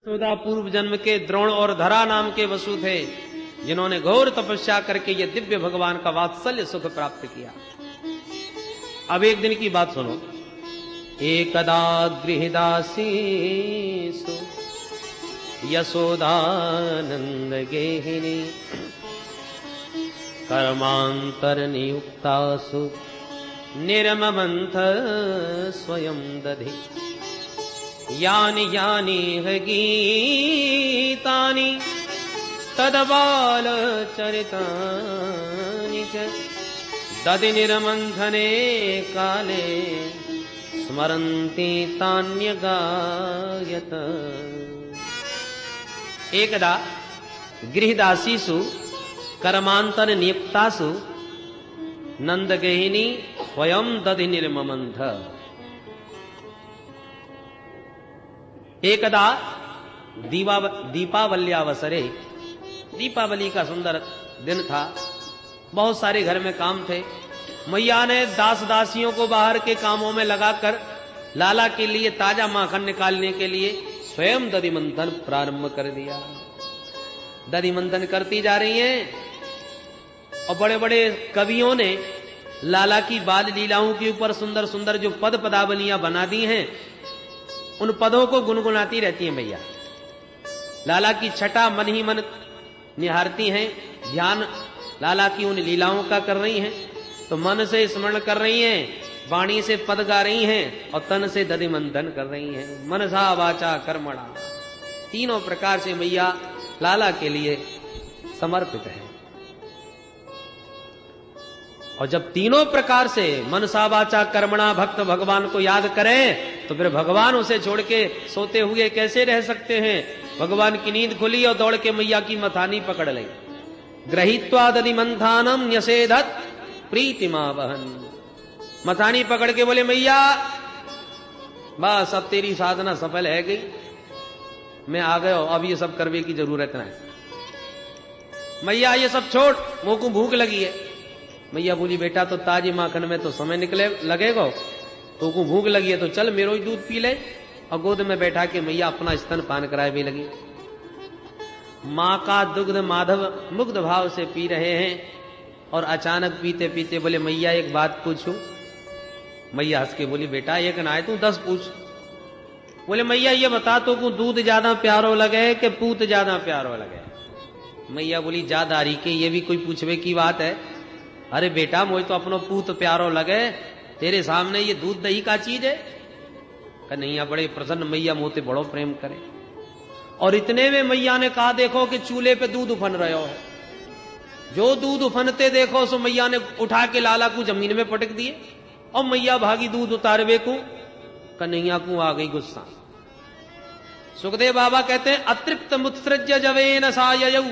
पूर्व जन्म के द्रोण और धरा नाम के वसु थे, जिन्होंने घोर तपस्या करके ये दिव्य भगवान का वात्सल्य सुख प्राप्त किया। अब एक दिन की बात सुनो। एकदा गृहदासीसु यशोदानंद गेहिनी कर्मांतर नियुक्तासु निर्ममंथ स्वयं दधि यानि यानि गीतानि तदबाल चरितानि च दधि निर्मंथने काले स्मरन्ति तान्यगायत। एकदा गृहदासीसु कर्मांतर नियुक्तासु नंदगेहिनी स्वयं दधि निर्ममंथ। एकदा दीपावल्यावसरे, दीपावली का सुंदर दिन था, बहुत सारे घर में काम थे। मैया ने दास दासियों को बाहर के कामों में लगाकर लाला के लिए ताजा माखन निकालने के लिए स्वयं दधि मंथन प्रारंभ कर दिया। दधि मंथन करती जा रही हैं और बड़े बड़े कवियों ने लाला की बाल लीलाओं के ऊपर सुंदर सुंदर जो पद पदावलियां बना दी हैं, उन पदों को गुनगुनाती रहती हैं मैया। लाला की छटा मन ही मन निहारती हैं, ध्यान लाला की उन लीलाओं का कर रही हैं, तो मन से स्मरण कर रही हैं, वाणी से पद गा रही हैं और तन से दधि मंथन कर रही हैं। मनसा वाचा कर्मणा, तीनों प्रकार से मैया लाला के लिए समर्पित है। और जब तीनों प्रकार से मनसा वाचा कर्मणा भक्त भगवान को याद करें, तो फिर भगवान उसे छोड़ के सोते हुए कैसे रह सकते हैं। भगवान की नींद खुली और दौड़ के मैया की मथानी पकड़ ली। ग्रहीत्वा दधि मंथानम न्यसेधत प्रीतिमा वहन। मथानी पकड़ के बोले, मैया बस अब तेरी साधना सफल है गई, मैं आ गया, अब ये सब करने की जरूरत नहीं। मैया ये सब छोड़, मुंह को भूख लगी है। मैया बोली, बेटा तो ताजी माखन में तो समय निकले लगेगा, तो को भूख लगी है तो चल मेरो ही दूध पी ले। और गोद में बैठा के मैया अपना स्तन पान कराए भी लगी। मां का दुग्ध माधव मुग्ध भाव से पी रहे हैं और अचानक पीते पीते बोले, मैया एक बात पूछूं। मैया हंस के बोली, बेटा एक ना है तू 10 पूछ। बोले, मैया ये बता तो को दूध ज्यादा प्यारो लगे कि पूत ज्यादा प्यारो लगे। मैया बोली, जादारी के ये भी कोई पूछवे की बात है। अरे बेटा मुझे तो अपनो पूत प्यारो लगे, तेरे सामने ये दूध दही का चीज है। कन्हैया बड़े प्रसन्न, मैया मोते बड़ो प्रेम करे। और इतने में मैया ने कहा, देखो कि चूल्हे पे दूध उफन रहे हो। जो दूध उफनते देखो सो मैया ने उठा के लाला को जमीन में पटक दिए और मैया भागी दूध उतारवे को। कन्हैया को आ गई गुस्सा। सुखदेव बाबा कहते हैं, अतृप्त मुत्सृज्य जवेन साययौ।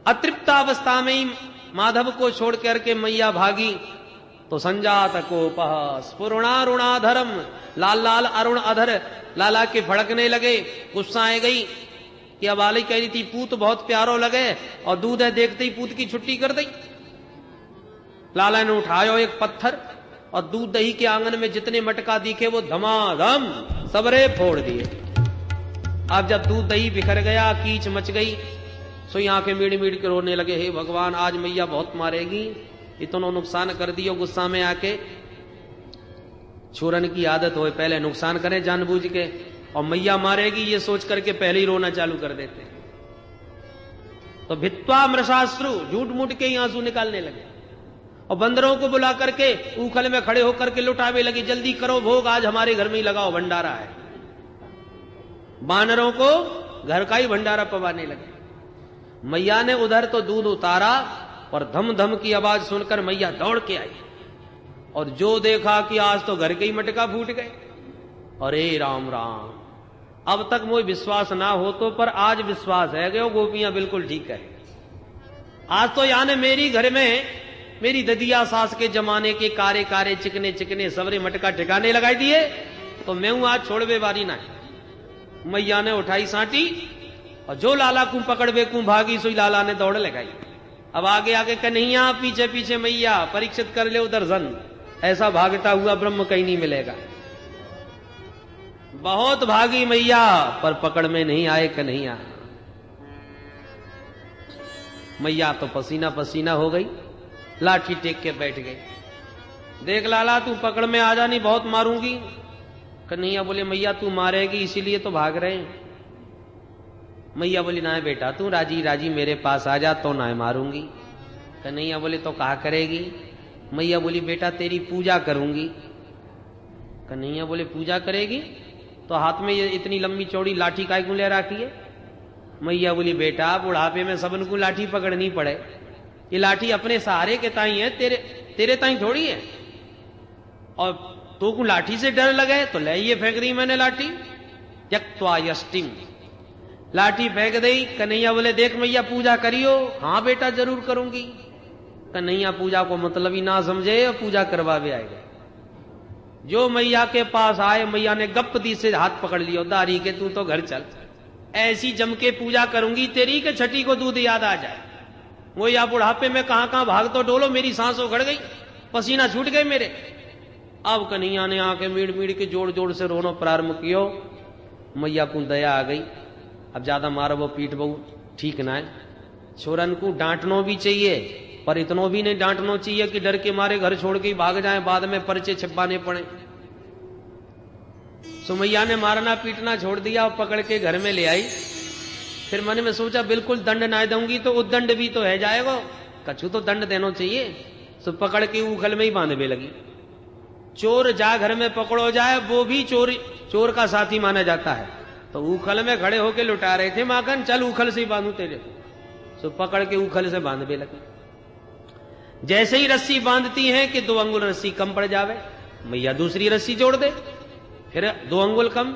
अतृप्तावस्था में ही माधव को छोड़ करके मैया भागी तो संजात कोपः स्फुरणारुणाधरम, लाल लाल अरुण अधर लाला के भड़कने लगे। गुस्सा आ गई कि अब वाली कह रही थी पूत बहुत प्यारो लगे और दूध है, देखते ही पूत की छुट्टी कर दी। लाला ने उठायो एक पत्थर और दूध दही के आंगन में जितने मटका दिखे वो धमाधम सबरे फोड़ दिए। अब जब दूध दही बिखर गया, कीच मच गई, सो यहाँ के मीड़ मीड़ के रोने लगे, हे भगवान आज मैया बहुत मारेगी, इतना नुकसान कर दियो। गुस्सा में आके, छुरन की आदत हो पहले नुकसान करें जानबूझ के, और मैया मारेगी ये सोच करके पहले ही रोना चालू कर देते। तो भित्वा मृषाश्रु, झूठ मूठ के ही आंसू निकालने लगे और बंदरों को बुला करके उखल में खड़े होकर के लुटावे लगे, जल्दी करो भोग, आज हमारे घर में ही लगाओ, भंडारा है। बानरों को घर का ही भंडारा पवाने लगे। मैया ने उधर तो दूध उतारा और धम धम की आवाज सुनकर मैया दौड़ के आई और जो देखा कि आज तो घर के ही मटका फूट गए। अरे राम राम, अब तक मुझे विश्वास ना हो तो पर आज विश्वास है गयो, गोपियां बिल्कुल ठीक है। आज तो यानी मेरी घर में मेरी ददिया सास के जमाने के कारे कारे चिकने चिकने सबरे मटका ठिकाने लगाई दिए, तो मैं हूं आज छोड़वे वाली ना। मैया ने उठाई सांटी और जो लाला को पकड़वे को भागी, सोई लाला ने दौड़ लगाई। अब आगे आगे कन्हैया, पीछे पीछे मैया, परीक्षित कर ले उधर जन। ऐसा भागता हुआ ब्रह्म कहीं नहीं मिलेगा। बहुत भागी मैया, पर पकड़ में नहीं आए कन्हैया। मैया तो पसीना पसीना हो गई, लाठी टेक के बैठ गई। देख लाला तू पकड़ में आ जा, नहीं बहुत मारूंगी। कन्हैया बोले मैया तू मारेगी इसीलिए तो भाग रहे हैं। मैया बोली ना बेटा तू राजी राजी मेरे पास आ जा तो ना मारूंगी। कन्हैया बोले तो कहा करेगी? मैया बोली बेटा तेरी पूजा करूंगी। कन्हैया बोले पूजा करेगी तो हाथ में ये इतनी लंबी चौड़ी लाठी काय क्यों ले रखी है? मैया बोली बेटा बुढ़ापे में सबन को लाठी पकड़नी पड़े, ये लाठी अपने सहारे के ताई है, तेरे ताई थोड़ी है। और तो को लाठी से डर लगे तो ले ये फेंक दी मैंने लाठी। त्यक्त्वा यष्टिम, लाठी फेंक दी। कन्हैया बोले देख मैया पूजा करियो। हाँ बेटा जरूर करूंगी। कन्हैया पूजा को मतलब ही ना समझे और पूजा करवावे आएगा। जो मैया के पास आए मैया ने गप्पदी से हाथ पकड़ लियो, दारी के तू तो घर चल, ऐसी जम के पूजा करूंगी तेरी के छठी को दूध याद आ जाए। वो या बुढ़ापे में कहां कहां भाग तो डोलो, मेरी सांस उखड़ गई, पसीना छूट गए मेरे। अब कन्हैया ने आके मीड़ मीड़ के जोड़ जोड़ से रोना प्रारंभ कियो। मैया को दया आ गई, अब ज्यादा मारो वो पीठ बहु ठीक ना है। छोरन को डांटनो भी चाहिए पर इतनो भी नहीं डांटनो चाहिए कि डर के मारे घर छोड़ के भाग जाए, बाद में पर्चे छिपाने पड़े। सुमैया ने मारना पीटना छोड़ दिया और पकड़ के घर में ले आई। फिर मन में सोचा बिल्कुल दंड ना दूंगी तो उद्दंड भी तो है जाएगा, कछु तो दंड देना चाहिए। तो पकड़ के उखल में ही बांधने लगी। चोर जा घर में पकड़ो जाए वो भी चोर का साथी माना जाता है। तो उखल में खड़े होके लुटा रहे थे माखन, चल उखल से ही बांधू तेरे। तो पकड़ के उखल से बांधने लगी। जैसे ही रस्सी बांधती है कि 2 अंगुल रस्सी कम पड़ जावे, मैया दूसरी रस्सी जोड़ दे, फिर 2 अंगुल कम,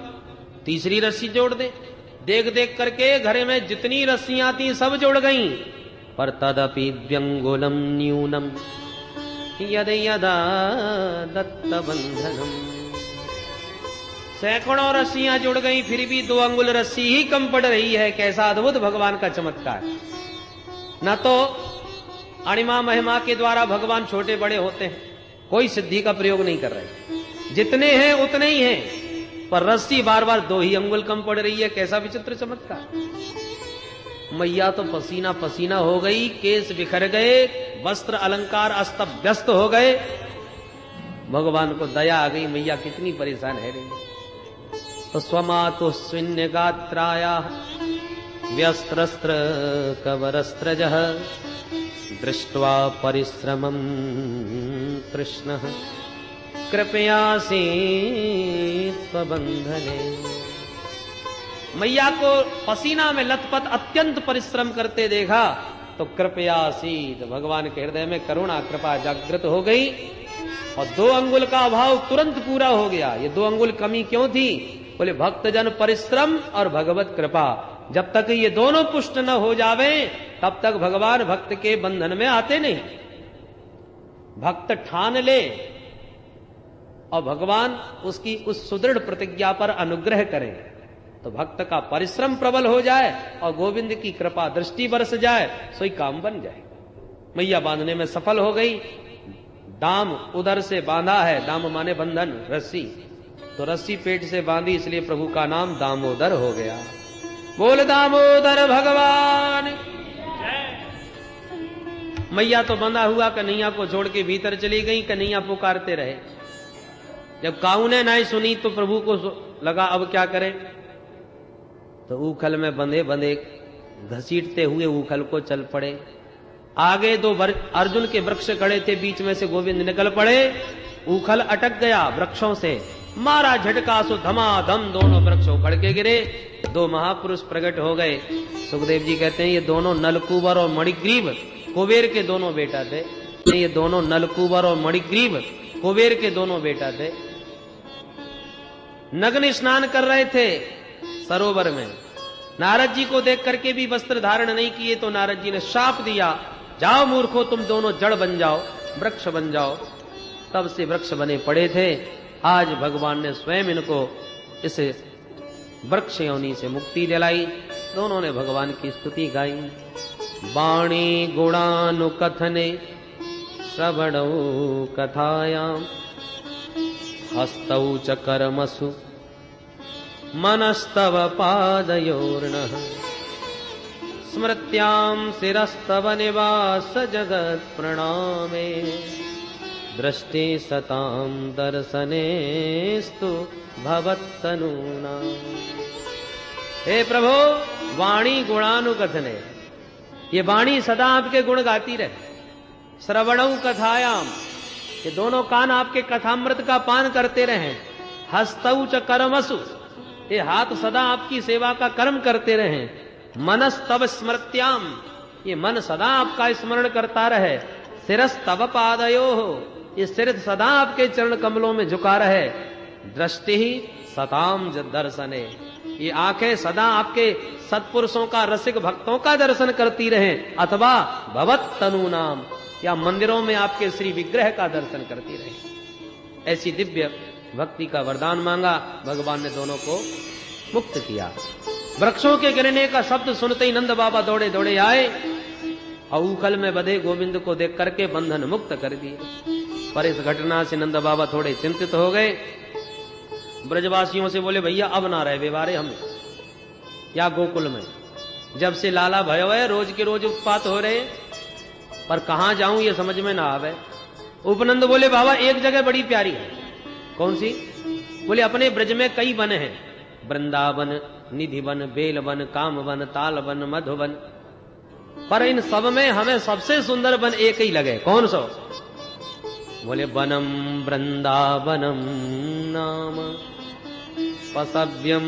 तीसरी रस्सी जोड़ दे। देख देख करके घर में जितनी रस्सियां थी सब जोड़ गईं। पर तदपि व्यंगुलम न्यूनम यद यदा दत्त बंधनम, सैकड़ों रस्सियां जुड़ गई फिर भी 2 अंगुल रस्सी ही कम पड़ रही है। कैसा अद्भुत भगवान का चमत्कार। न तो अणिमा महिमा के द्वारा भगवान छोटे बड़े होते हैं, कोई सिद्धि का प्रयोग नहीं कर रहे, जितने हैं उतने ही हैं, पर रस्सी बार बार 2 ही अंगुल कम पड़ रही है। कैसा विचित्र चमत्कार। मैया तो पसीना पसीना हो गई, केस बिखर गए, वस्त्र अलंकार अस्त व्यस्त हो गए। भगवान को दया आ गई, मैया कितनी परेशान है रही। तो स्वमातु स्विन्य गात्राया व्यस्त्रस्त्र कवरस्त्रजः दृष्ट्वा परिश्रमं कृष्णः कृपयासी स्वबंधने। मैया को पसीना में लथपथ अत्यंत परिश्रम करते देखा तो कृपयासीत, भगवान के हृदय में करुणा कृपा जागृत हो गई और 2 अंगुल का अभाव तुरंत पूरा हो गया। ये 2 अंगुल कमी क्यों थी? बोले भक्तजन परिश्रम और भगवत कृपा, जब तक ये दोनों पुष्ट न हो जावे तब तक भगवान भक्त के बंधन में आते नहीं। भक्त ठान ले और भगवान उसकी उस सुदृढ़ प्रतिज्ञा पर अनुग्रह करें तो भक्त का परिश्रम प्रबल हो जाए और गोविंद की कृपा दृष्टि बरस जाए, सोई काम बन जाए। मैया बांधने में सफल हो गई। दाम उधर से बांधा है, दाम माने बंधन, रस्सी, तो रस्सी पेट से बांधी इसलिए प्रभु का नाम दामोदर हो गया। बोल दामोदर भगवान। मैया तो बंधा हुआ कन्हैया को छोड़ के भीतर चली गई। कन्हैया पुकारते रहे। जब काऊ ने नहीं सुनी तो प्रभु को लगा अब क्या करें, तो उखल में बंधे बंधे घसीटते हुए उखल को चल पड़े। आगे 2 अर्जुन के वृक्ष खड़े थे, बीच में से गोविंद निकल पड़े। उखल अटक गया वृक्षों से, मारा झटका सो धमाधम दोनों वृक्ष उखड़ के गिरे। 2 महापुरुष प्रकट हो गए। सुखदेव जी कहते हैं ये दोनों नलकुबर और मणिग्रीव कुबेर के दोनों बेटा थे। ये दोनों नलकुबर और मणिग्रीव कुबेर के दोनों बेटा थे। नग्न स्नान कर रहे थे सरोवर में। नारद जी को देख करके भी वस्त्र धारण नहीं किए तो नारद जी ने शाप दिया, जाओ मूर्खो तुम दोनों जड़ बन जाओ, वृक्ष बन जाओ। तब से वृक्ष बने पड़े थे। आज भगवान ने स्वयं इनको इस वृक्ष योनि से मुक्ति दिलाई। दोनों ने भगवान की स्तुति गाई। वाणी गुणानुकथने श्रवणौ कथायाम हस्तौ च कर्मसु मनस्तव पादयोर्नः स्मृत्यां शिरस्तव निवास जगत् प्रणामे दृष्टि सतां दर्शनेस्तु भवत्तनूना। हे प्रभु, वाणी गुणानुकथने, ये वाणी सदा आपके गुण गाती रहे। श्रवणौ कथायाम, ये दोनों कान आपके कथामृत का पान करते रहे। हस्तौ च कर्मसु, ये हाथ सदा आपकी सेवा का कर्म करते रहे। मनस्तव स्मृत्याम, ये मन सदा आपका स्मरण करता रहे। शिरस्तव पादयोः, ये सिर सदा आपके चरण कमलों में झुका रहे। दृष्टि ही सताम दर्शने, ये आंखें सदा आपके सत्पुरुषों का, रसिक भक्तों का दर्शन करती रहे। अथवा भवत तनु नाम, या मंदिरों में आपके श्री विग्रह का दर्शन करती रहे। ऐसी दिव्य भक्ति का वरदान मांगा, भगवान ने दोनों को मुक्त किया। वृक्षों के गिरने का शब्द सुनते ही नंद बाबा दौड़े दौड़े आए और उखल में बधे गोविंद को देख करके बंधन मुक्त कर दिए। पर इस घटना से नंद बाबा थोड़े चिंतित हो गए। ब्रजवासियों से बोले, भैया अब ना रहे बेवारे हम या गोकुल में, जब से लाला भयो है रोज के रोज उत्पात हो रहे, पर कहां जाऊं ये समझ में ना आवे। उपनंद बोले, बाबा एक जगह बड़ी प्यारी है। कौन सी? बोले, अपने ब्रज में कई वन हैं, वृंदावन, निधिवन, बेलवन, कामवन, तालवन, मधुवन, पर इन सब में हमें सबसे सुंदर वन एक ही लगे। कौन सा? बोले, वनम वृंदावनम नाम पसव्यम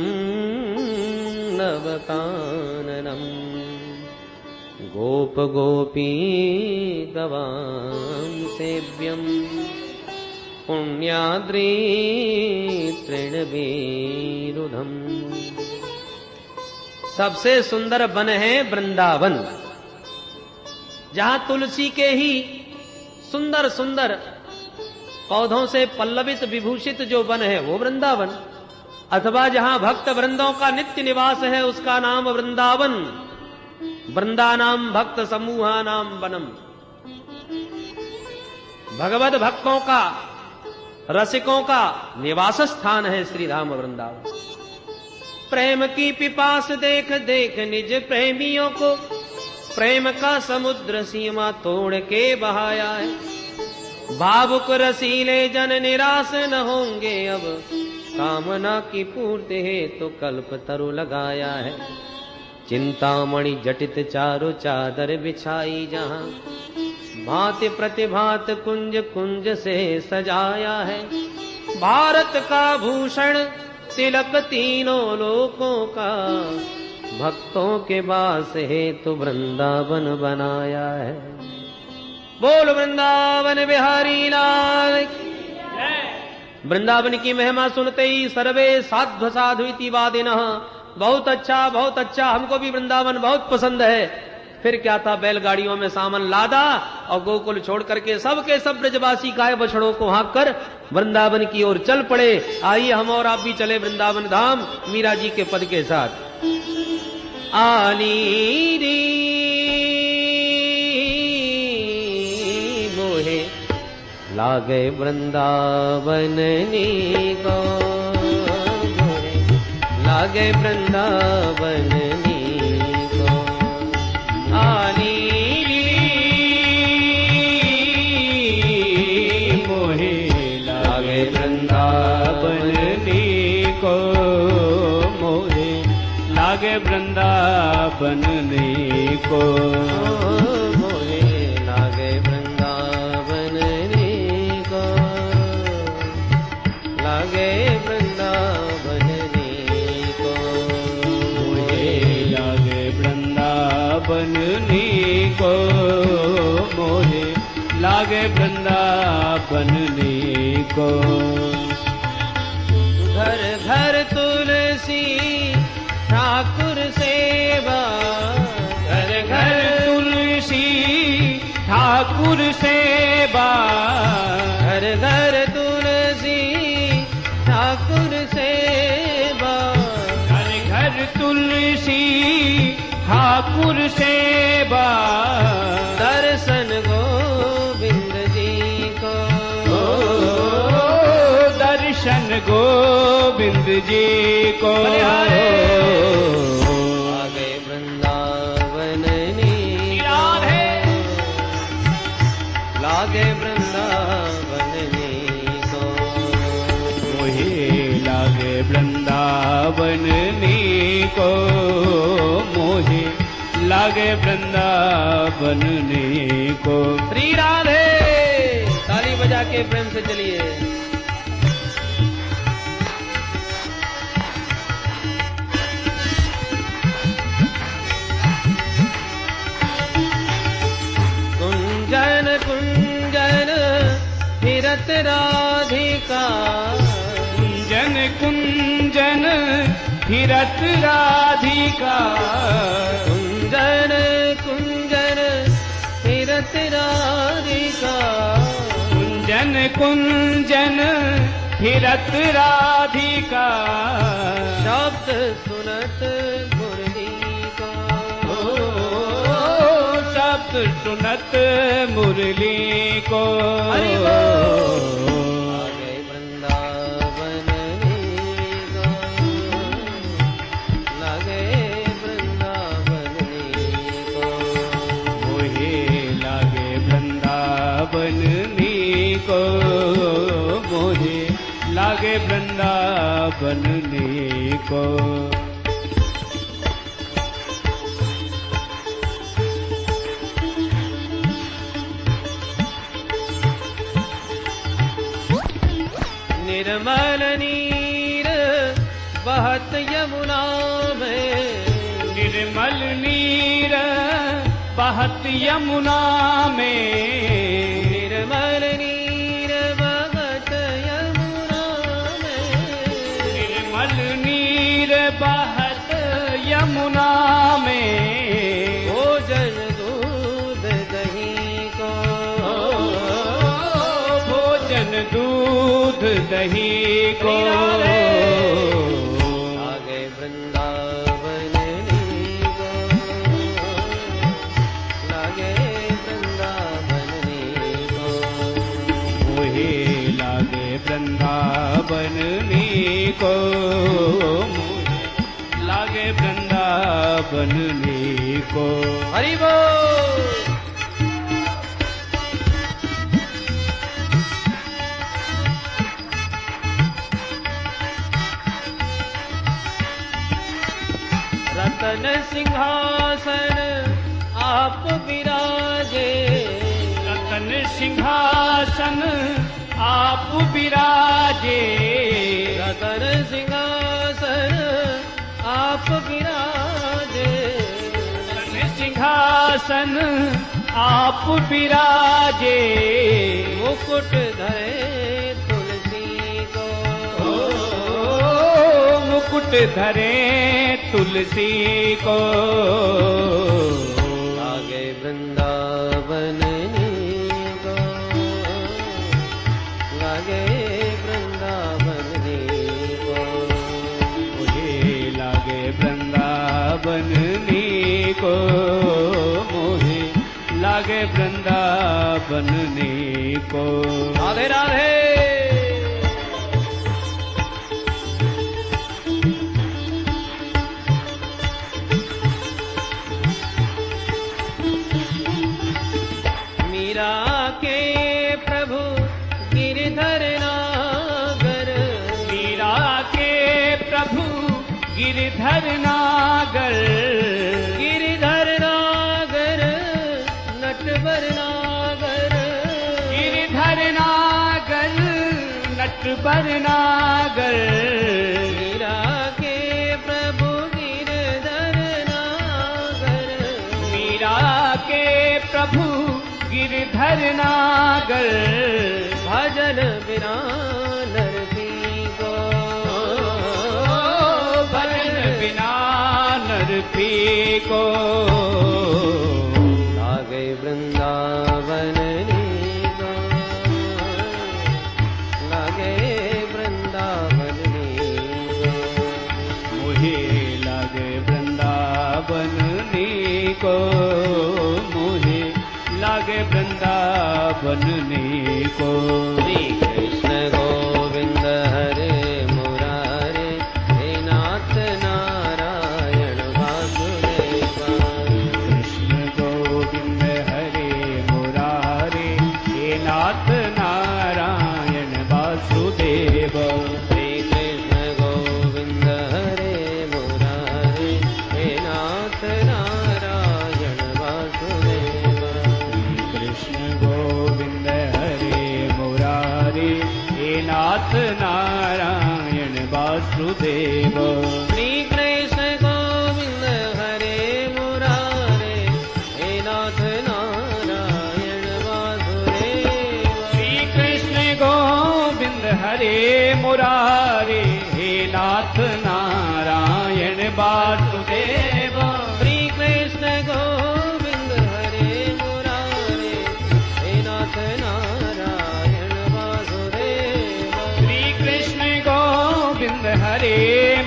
नवकाननम गोप गोपी गवां सेव्यम पुण्याद्रि तृणवीरुधम। सबसे सुंदर वन है वृंदावन, जहां तुलसी के ही सुंदर सुंदर पौधों से पल्लवित विभूषित जो वन है वो वृंदावन। अथवा जहां भक्त वृंदों का नित्य निवास है उसका नाम वृंदावन। वृंदानाम भक्त समूहा नाम वनम। भगवत भक्तों का, रसिकों का निवास स्थान है श्रीधाम वृंदावन। प्रेम की पिपास देख देख निज प्रेमियों को प्रेम का समुद्र सीमा तोड़ के बहाया है। भावुक रसीले जन निराश न होंगे अब, कामना की पूर्ति है तो कल्प तरु लगाया है। चिंतामणि जटित चारों चादर बिछाई जहां, भांति प्रतिभात कुंज कुंज से सजाया है। भारत का भूषण तिलक तीनों लोकों का, भक्तों के वास है तो वृंदावन बनाया है। बोल वृंदावन बिहारी लाल की जय। वृंदावन की महिमा सुनते ही सर्वे साध्व साधु इति वादिनः, बहुत अच्छा बहुत अच्छा, हमको भी वृंदावन बहुत पसंद है। फिर क्या था, बैलगाड़ियों में सामान लादा और गोकुल छोड़ करके सब के सब ब्रजवासी गाय बछड़ों को हाँक कर वृंदावन की ओर चल पड़े। आइए हम और आप भी चले वृंदावन धाम मीरा जी के पद के साथ। आली रे मोहे लागे वृंदावन नी गो, लागे वृंदावन नी गो। आली रे मोहे लागे वृंदावन नी को, मोहे लागे वृंदावन नी को, मोहे लागे वृंदावन नी को, लागे वृंदावन नी को, मोहे लागे वृंदावन नी को, मोहे लागे वृंदावन नी को। घर घर तुलसी ठाकुर सेवा, घर घर तुलसी ठाकुर सेवा, घर घर तुलसी ठाकुर सेवा, घर घर तुलसी ठाकुर सेवा। दर्शन गोविंद जी को, दर्शन गोविंद गोविंद जी को। लागे वृंदावन नी राधे, लागे वृंदावन नी को। मोहे लागे वृंदावन नी को, मोहे लागे वृंदावन नी को। श्री राधे, ताली बजा के प्रेम से चलिए। कुंजन कुंजन फिरत राधिका, कुंजन कुंजन फिरत राधिका। कुंजन कुंजन फिरत राधिका। कुंजन कुंजन फिरत राधिका। शब्द सुनत मुरली का। शब्द सुनत मुरली को। हरि बोल। लागे वृंदावन नी को, लागे वृंदावन नी को। मोहे लागे वृंदावन नी को, मोहे लागे वृंदावन नी को। निर्मल नीर बहत यमुना में। निर्मल नीर बहत यमुना में। निर्मल नीर बहत यमुना में। निर्मल नीर बहत यमुना में। भोजन दूध दही को। भोजन दूध दही को। लागे वृंदावन नी को, लागे वृंदावन नी को। मोहे लागे वृंदावन नी को, मोहे लागे वृंदावन नी को। हरि बोल। रतन सिंहासन आप विराजे। रतन सिंहासन आप विराजे। रतन सिंहासन आप विराजे। रतन सिंहासन आप विराजे। मुकुट धरे तुलसी को। मुकुट धरे तुलसी को। लागे वृंदावन नी को, लागे वृंदावन नी को। मुझे लागे वृंदावन नी को, मुझे लागे वृंदावन नी को। राधे राधे। मीरा के प्रभु गिरधर नागर। मीरा के प्रभु गिरधर नागर। गिरधर नागर नटवर नागर। गिरधर नागर नटवर नागर। मीरा के प्रभु गिरधर नागर। मीरा के प्रभु गिरधर नागर। भजन बिना नरसी को। भजन बिना नर पी को। लागे वृंदावन नी को, लागे वृंदावन नी को। मुहे लागे वृंदावन नी को, मुहे लागे वृंदावन नी को। श्री कृष्ण गोविंद हरे मुरारी। वासुदेव। श्री कृष्ण गोविंद हरे मुरारे हे नाथ नारायण वासुदेव। श्री कृष्ण गोविंद हरे मुरारे हे नाथ नारायण वासुदेव। श्री कृष्ण गोविंद हरे मुरारे हे नाथ नारायण वासुदेव। श्री कृष्ण गोविंद हरे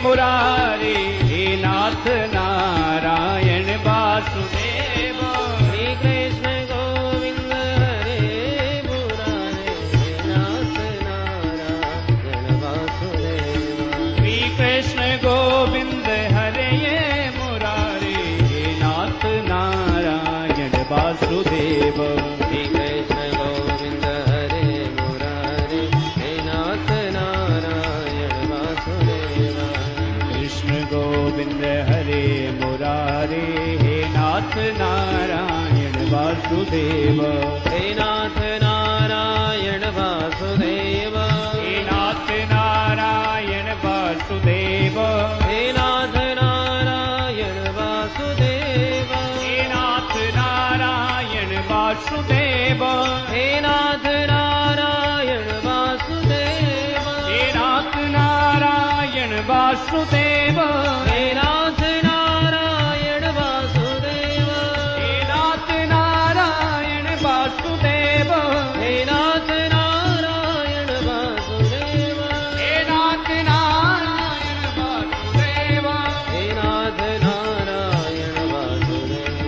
मुरारे हे नाथ नारायण वासुदेव। श्री कृष्ण गोविंद हरे मुरारे हे नाथ नारायण वासुदेव। श्री कृष्ण गोविंद हरे मुरारे हे नाथ नारायण वासुदेव। श्री कृष्ण गोविंद हरे मुरारे हे नाथ नारायण वासुदेव। कृष्ण गोविंद हरे मुरारे हे नाथ नारायण वासुदेव। हे नाथ नारायण वासुदेव। हे नाथ नारायण वासुदेव। हे नाथ नारायण वासुदेव। हे नाथ नारायण वासुदेव। हे नाथ नारायण वासुदेव। हे नाथ नारायण वासुदेव। हे नाथ नारायण वासुदेव। हे नाथ नारायण वासुदेव। हे नाथ नारायण वासुदेव। हे नाथ नारायण वासुदेव। हे नाथ नारायण वासुदेव।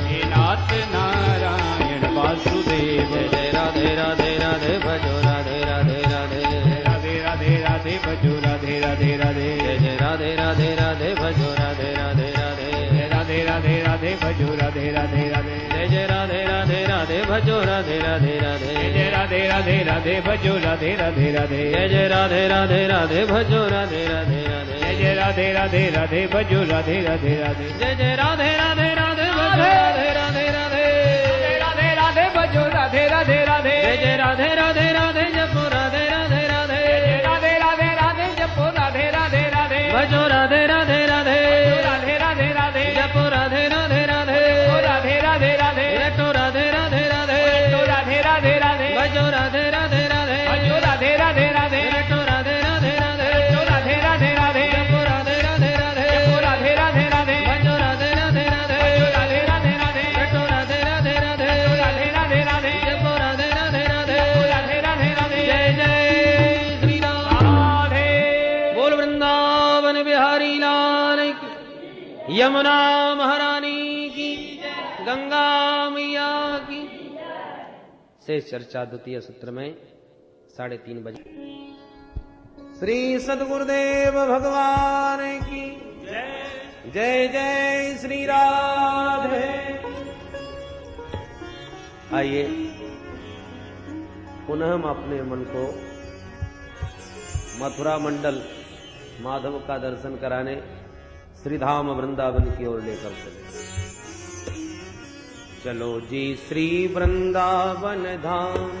हे नाथ नारायण वासुदेव। जय राधे राधे राधे भजो राधे राधे राधे। राधे राधे राधे भजो राधे राधे राधे। जय राधे राधे राधे भजो राधे राधे राधे। राधे राधे राधे भजो राधे राधे राधे। जय राधे राधे राधे भजो राधे राधे राधे। जय राधे राधे राधे भजो राधे राधे राधे। जय राधे राधे राधे भजो राधे राधे राधे। जय राधे राधे राधे भजो राधे राधे राधे। जय राधे राधे राधे भजो राधे राधे राधे। राधे राधे भजो राधे राधे राधे। जय राधे राधे राधे जपो राधे राधे राधे। राधे राधे राधे जपो राधे राधे राधे। भजो राधे राधे राधे। राधे राधे राधे जपो राधे राधे राधे। राधे राधे राधे रटो राधे राधे राधे। राधे राधे राधे भजो राधे राधे राधे। भजो राधे राधे राधे। रटो राधे राधे राधे। राधे राधे राधे जपो राधे राधे राधे। राधे राधे राधे भजो राधे राधे राधे। राधे राधे राधे रटो राधे राधे राधे। राधे राधे राधे जपो राधे राधे राधे। राधे राधे राधे। जय जय श्री राम। राधे बोल वृंदावन बिहारी लाल की। यमुना महारानी की। गंगा मैया की। शेष चर्चा द्वितीय सत्र में 3:30 बजे। श्री सद्गुरुदेव भगवान की जय जय श्री राधे। आइए पुनः हम अपने मन को मथुरा मंडल माधव का दर्शन कराने श्रीधाम वृंदावन की ओर लेकर चले। चलो जी श्री वृंदावन धाम।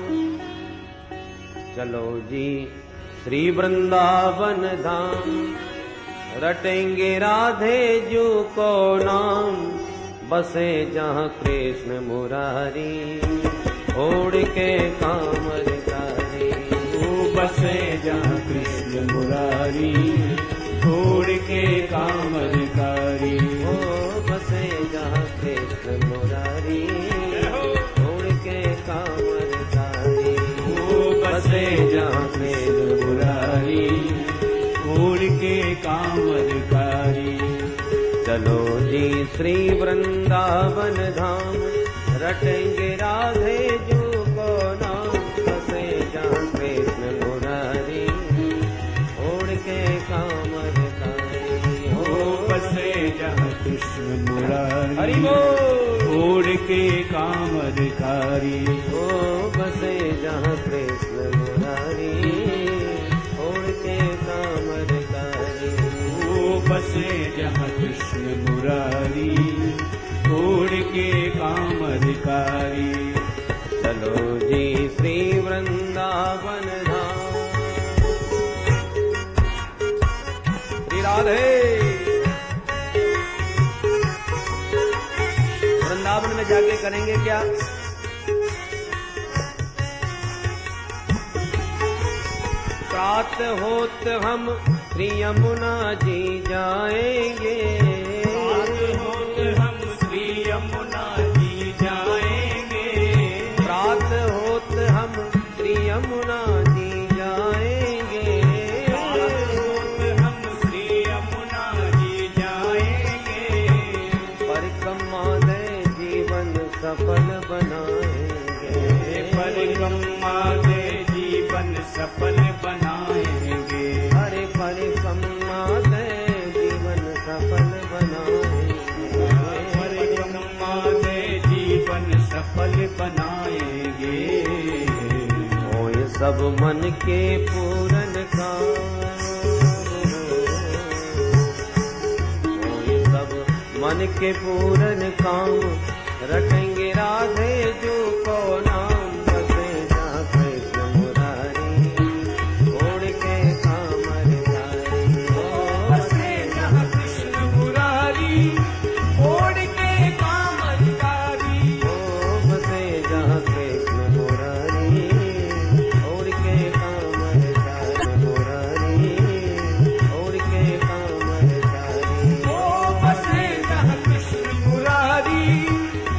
चलो जी श्री वृंदावन धाम। रटेंगे राधे जू को नाम। बसे जहाँ कृष्ण मुरारी। छोड़ के कामरकारी। बसे जहाँ कृष्ण मुरारी। छोड़ के कामरकारी। ओ बसे जहाँ कृष्ण मुरारी। छोड़ के कामरकारी। ओ बसे जहाँ कृष्ण मुरारी। छोड़ के कामरकारी। चलो जी श्री वृंदावन धाम। रटेंगे राधे जू को नाम। बसे जहाँ कृष्ण मुरारी। छोड़ के कामरकारी। ओ बसे जहाँ कृष्ण मुरारी। हरि बोल। छोड़ के कामरकारी। ओ बसे जहाँ कृष्ण मुरारी। छोड़ के कामरकारी। ओ बसे जहाँ कृष्ण मुरारी। छोड़ के कामरकारी। चलो जी श्री वृंदावन धाम। वृंदावन में जाके करेंगे क्या? प्रात होत हम श्री यमुना जी जाएंगे, प्रात होत हम श्री यमुना जी जाएंगे, प्रात होत हम श्री यमुना जी जाएंगे, प्रात होत हम श्री यमुना जी जाएंगे, परिक्रमा दे जीवन सफल बनाएंगे, परिक्रमा दे जीवन सफल बनाएंगे, हरे परिक्रमा दे जीवन सफल बनाएंगे, परिक्रमा दे जीवन सफल बनाएंगे। होए सब मन के पूरन काम, होए सब मन के पूरन काम, रखेंगे राधे जो को नाम, बसे जहाँ कृष्ण मुरारी, छोड़ के कामर धारी, बसे जहाँ कृष्ण मुरारी, छोड़ के कामरकारी, बसे जहाँ कृष्ण मुरारी, छोड़ के कामर धारी, मुरारी, छोड़ के कामर धारी, बसे जहाँ कृष्ण मुरारी,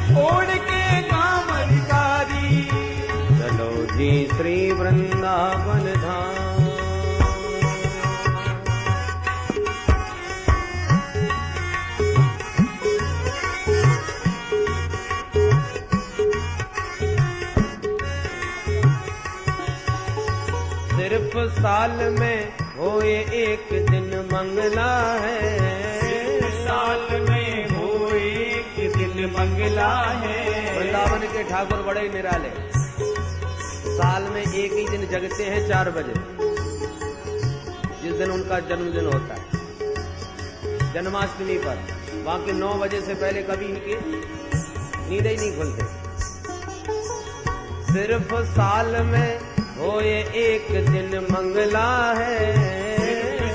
छोड़ के कामरकारी। चलो जी श्री वृंदावन धाम। सिर्फ साल में होए एक दिन मंगला है, साल में हो एक दिन मंगला है, वृंदावन के ठाकुर बड़े ही निराले, साल में एक ही दिन जगते हैं 4 बजे, जिस दिन उनका जन्मदिन होता है, जन्माष्टमी पर। बाकी 9 बजे से पहले कभी इनकी नींद ही नहीं खुलते। सिर्फ साल में होए एक दिन मंगला है,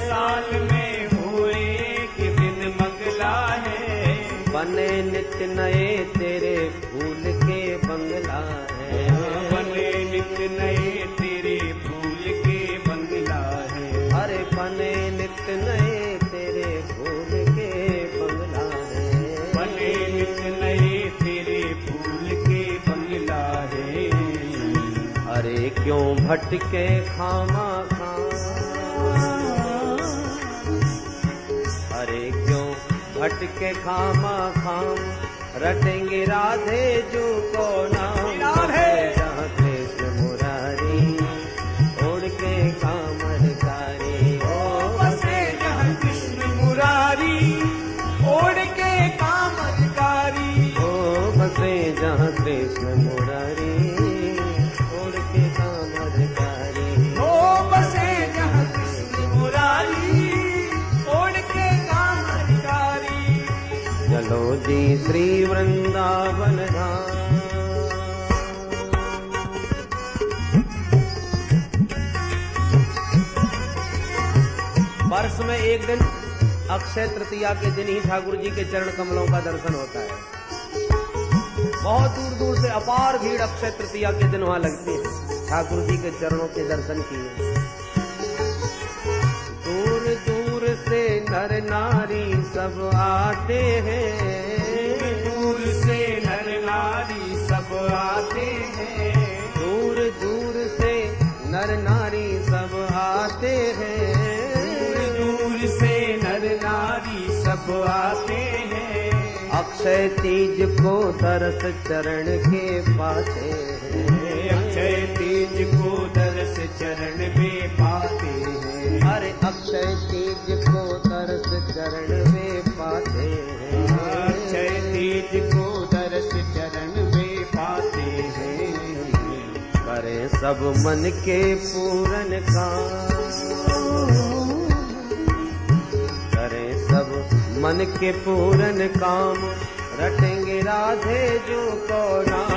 साल में हो एक दिन मंगला है, बने नित्य नए तेरे फूल के बंगला है, बने नित्य नए तेरे फूल के बंगला है, अरे बने नित्य नए तेरे फूल के बंगला है, बने नित्य नए तेरे फूल के बंगला है। अरे क्यों भटके खामा खाम, अरे क्यों भटके खामा खाम, रटेंगे राधे जो को नाम, राधे। जहाँ कृष्ण मुरारी, छोड़ के कामरकारी, बसे जहाँ कृष्ण मुरारी, छोड़ के कामरकारी, बसे जहाँ कृष्ण मुरारी, छोड़ के कामरकारी, बसे जहाँ कृष्ण मुरारी, छोड़ के कामरकारी। चलो जी श्री वृंदावन धाम। वर्ष में एक दिन अक्षय तृतीया के दिन ही ठाकुर जी के चरण कमलों का दर्शन होता है। बहुत दूर दूर से अपार भीड़ अक्षय तृतीया के दिन वहां लगती है ठाकुर जी के चरणों के दर्शन किए। दूर दूर से नर नारी सब आते हैं, दूर से नर नारी सब आते हैं, दूर दूर से नर नारी सब आते हैं, दूर से नर नारी सब आते हैं, अक्षय तीज को दरस चरण के पाते हैं, अक्षय तीज को दरस चरण में पाते हैं, अरे अक्षय तीज को दरस चरण में पाते हैं, अक्षय तीज को दरस चरण में पाते हैं, करे सब मन के पूरन काम, करे सब मन के पूरन काम, रटेंगे राधे जो को नाम।